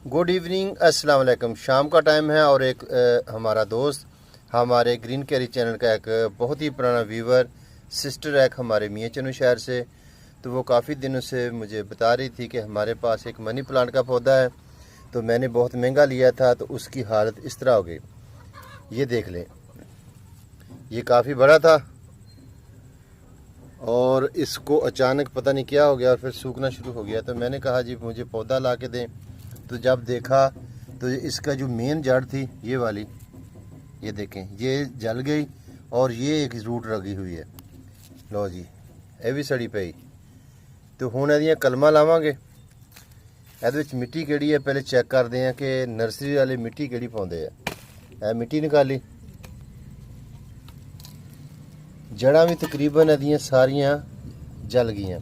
Good evening, अस्सलाम वालेकुम। शाम का टाइम है और एक हमारा दोस्त, हमारे ग्रीन कैरी चैनल का एक बहुत ही पुराना व्यूवर, सिस्टर एक हमारे मियाँ चनू शहर से, तो वो काफ़ी दिनों से मुझे बता रही थी कि हमारे पास एक मनी प्लांट का पौधा है, तो मैंने बहुत महंगा लिया था, तो उसकी हालत इस तरह हो गई। ये देख लें, ये काफ़ी बड़ा था और इसको अचानक पता नहीं क्या हो गया और फिर सूखना शुरू हो गया। तो मैंने कहा जी मुझे पौधा ला के दें। तो जब देखा तो इसका जो मेन जड़ थी ये वाली, ये देखें, ये जल गई और ये एक रूट लगी हुई है। लो जी, ये भी सड़ी पई। तो हुण इहदियां कलमां लावांगे। ਇਹਦੇ ਵਿੱਚ मिट्टी ਕਿਹੜੀ है पहले चेक करते हैं कि नर्सरी वाले मिट्टी ਕਿਹੜੀ पाउंदे आ। मिट्टी निकाली, जड़ा भी तकरीबन इहदियां सारियां जल गईयां।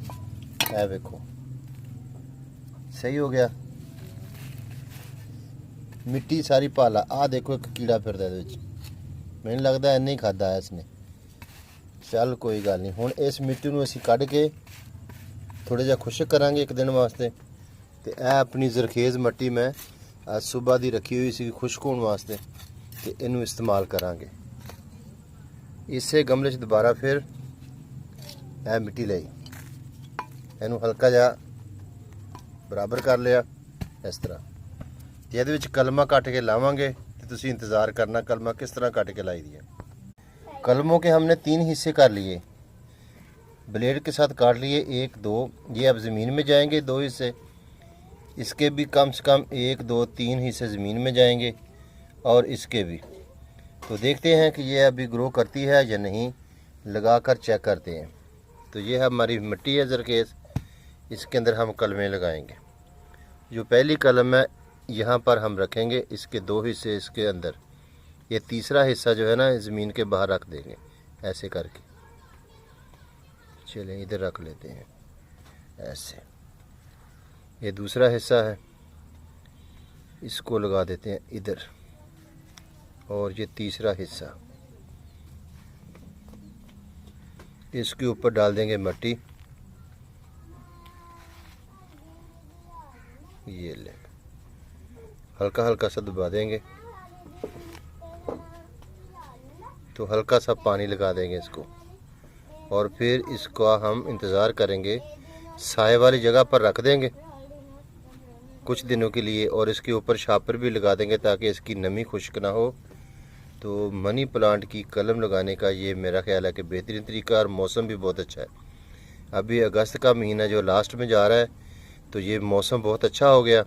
ए वेखो, सही हो गया। मिट्टी सारी पाला। आ देखो एक कीड़ा फिरदा इहदे विच, मैनूं लगदा इन्ने ही खादा है इसने। चल कोई गल नहीं, हुण इस मिट्टी नूं असीं कढ के थोड़ा जिहा खुश्क करांगे एक दिन वास्ते। तो यह अपनी जरखेज़ मिट्टी मैं सुबह दी रखी हुई सी खुश्क होने वास्ते, तो इनू इस्तेमाल करांगे। इसे गमले च दोबारा फिर यह मिट्टी लाई, इनू हल्का जा बराबर कर लिया इस तरह। तो ये कलमा कट के लावांगे, तो तुसीं इंतज़ार करना कलमा किस तरह कट के लाई दी है। कलमों के हमने 3 हिस्से कर लिए, ब्लेड के साथ काट लिए 1 2। ये अब ज़मीन में जाएंगे 2 हिस्से, इसके भी कम से कम 1 2 3 हिस्से ज़मीन में जाएंगे और इसके भी। तो देखते हैं कि ये अभी ग्रो करती है या नहीं, लगा कर चेक करते हैं। तो ये हमारी मिट्टी है जरखेज़, इसके अंदर हम कलमें लगाएंगे। जो पहली कलम है यहाँ पर हम रखेंगे, इसके 2 हिस्से इसके अंदर, ये तीसरा हिस्सा जो है ना ज़मीन के बाहर रख देंगे ऐसे करके। चलें इधर रख लेते हैं ऐसे। ये दूसरा हिस्सा है, इसको लगा देते हैं इधर, और ये तीसरा हिस्सा, इसके ऊपर डाल देंगे मिट्टी। ये ले, हल्का हल्का सा दबा देंगे, तो हल्का सा पानी लगा देंगे इसको, और फिर इसका हम इंतज़ार करेंगे, साए वाली जगह पर रख देंगे कुछ दिनों के लिए, और इसके ऊपर शापर भी लगा देंगे ताकि इसकी नमी खुश्क ना हो। तो मनी प्लांट की कलम लगाने का ये मेरा ख्याल है कि बेहतरीन तरीका, और मौसम भी बहुत अच्छा है। अभी अगस्त का महीना जो लास्ट में जा रहा है, तो ये मौसम बहुत अच्छा हो गया।